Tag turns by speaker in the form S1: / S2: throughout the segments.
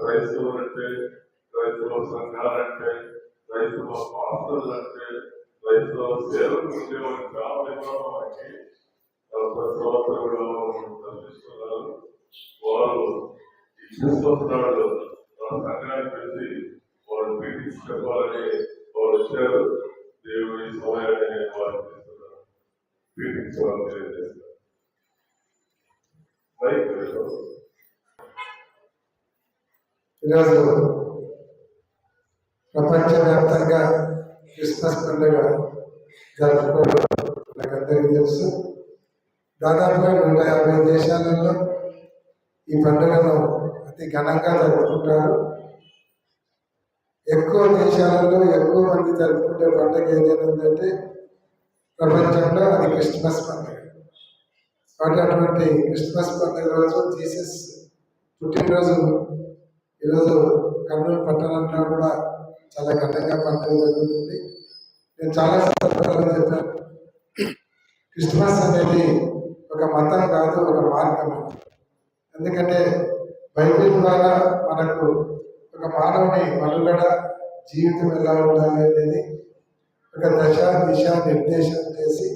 S1: క్రైస్తవులంటే క్రైస్తవ సంఘాలంటే క్రైస్తవ పాత్రలంటే క్రైస్తవ సేవకు ఉద్యోగం కావాలని సంవత్సరంలో దర్శిస్తున్నారు. వారు ఈ క్రిస్తోత్సవాలు సంఘానికి కలిసి వారు మీటింగ్స్ చెప్పాలని వారు వచ్చారు. దేవుడి సమయాన్ని వారు చేస్తున్నారు. మీటింగ్స్ వారు తెలియజేస్తారు.
S2: ఈరోజు ప్రపంచవ్యాప్తంగా క్రిస్మస్ పండుగ జరుపుకోవడం మనకందరికీ తెలుసు. దాదాపుగా 150 దేశాలలో ఈ పండుగను అతి ఘనంగా జరుపుకుంటారు. ఎక్కువ దేశాలలో ఎక్కువ మంది జరుపుకునే పండుగ ఏదైనా ఉందంటే ప్రపంచంలో అది క్రిస్మస్ పండుగ. అటువంటి క్రిస్మస్ పండుగ రోజు జీసస్ పుట్టినరోజు ఈరోజు కర్నూలు పట్టణంలో కూడా చాలా ఘనంగా పండుగ జరుగుతుంది. నేను చాలా సందర్భాల్లో చెప్పాను, క్రిస్మస్ అనేది ఒక మతం కాదు, ఒక మార్గం. ఎందుకంటే బైబిల్ ద్వారా మనకు ఒక మానవుని మనుగడ జీవితం ఎలా ఉండాలి అనేది ఒక దిశ నిర్దేశం చేసి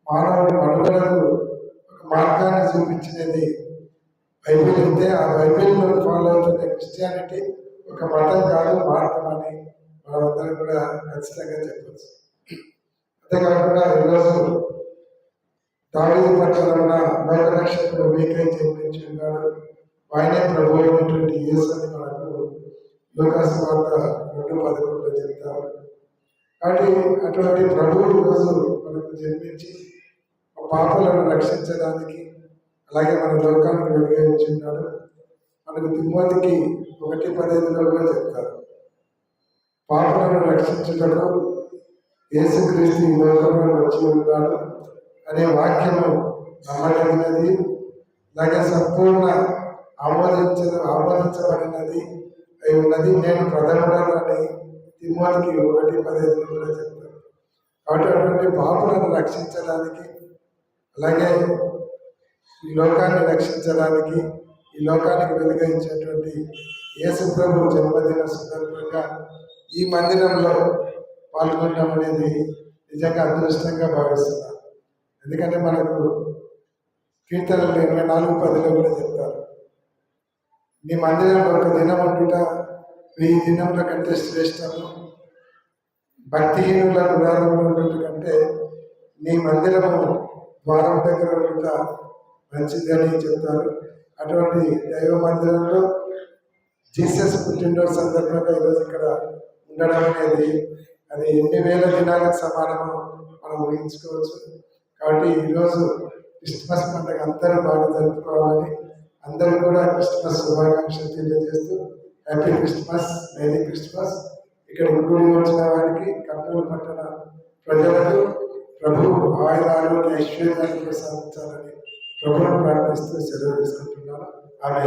S2: మానవుని మనుగడకు ఒక మార్గాన్ని చూపించినది బైబిల్ అయితే ఆ బైబిల్లో ఫాలో అవుతున్న క్రిస్టియానిటీ ఒక మతం కాదు, మార్గం అని మనమందరం కూడా ఖచ్చితంగా చెప్పవచ్చు. అంతేకాకుండా ఈరోజు దావీదు పట్టణంలో లోకరక్షకుడు మీకై జన్మించి ఉన్నాడు, ఆయనే ప్రభు అయినటువంటి యేసు అని మనకు లూకాసు వార్త 2:11 చెప్తారు. కాబట్టి అటువంటి ప్రభువు ఈరోజు మనకు జన్మించి పాపలను రక్షించడానికి అలాగే మన లోకానికి వెలుగొచ్చున్నాడు. మనకు తిమోతికి 1:15 కూడా చెప్తారు, పాపలను రక్షించుటకు యేసుక్రీస్తు ఈ లోకంలో వచ్చి ఉన్నాడు అనే వాక్యము నమ్మదగినది, అలాగే సంపూర్ణ ఆమోదించబడినది అయి ఉన్నది. నేను ప్రథముడను అని తిమోతికి 1:15 కూడా చెప్తాను. కాబట్టి అటువంటి పాపలను రక్షించడానికి అలాగే ఈ లోకాన్ని రక్షించడానికి ఈ లోకానికి వెలుగరించేటువంటి యేసు ప్రభు జన్మదిన సందర్భంగా ఈ మందిరంలో పాల్గొనడం అనేది నిజంగా అదృష్టంగా భావిస్తున్నాను. ఎందుకంటే మనకు కీర్తనలు 24:10 కూడా చెప్తారు, నీ మందిరంలో ఒక దినం ఉండుట 1000 దినముల కంటే శ్రేష్టము, భక్తిహీనుల గుడారంలో ఉండుట కంటే నీ మందిరము ద్వారం దగ్గర ఉండుట మంచిది అని చెప్తారు. అటువంటి దైవ మందిరంలో జీసస్ పుట్టినరోజు సందర్భంగా ఈరోజు ఇక్కడ ఉండడం అనేది అది ఎన్ని వేల దినాలకు సమానమో మనం ఊహించుకోవచ్చు. కాబట్టి ఈరోజు క్రిస్మస్ పండుగ అందరూ బాగా జరుపుకోవాలని అందరూ కూడా క్రిస్మస్ శుభాకాంక్షలు తెలియజేస్తూ హ్యాపీ క్రిస్మస్, మేరీ క్రిస్మస్. ఇక్కడ గుడి వచ్చిన వారికి కర్నూలు పట్టణ ప్రజలకు ప్రభు ఆయురాలు ఐశ్వర్యాన్ని ప్రసాదించాలని ప్రభుత్వం ప్రార్థిస్తూ సెలవు తీసుకుంటున్నాను. ఆమె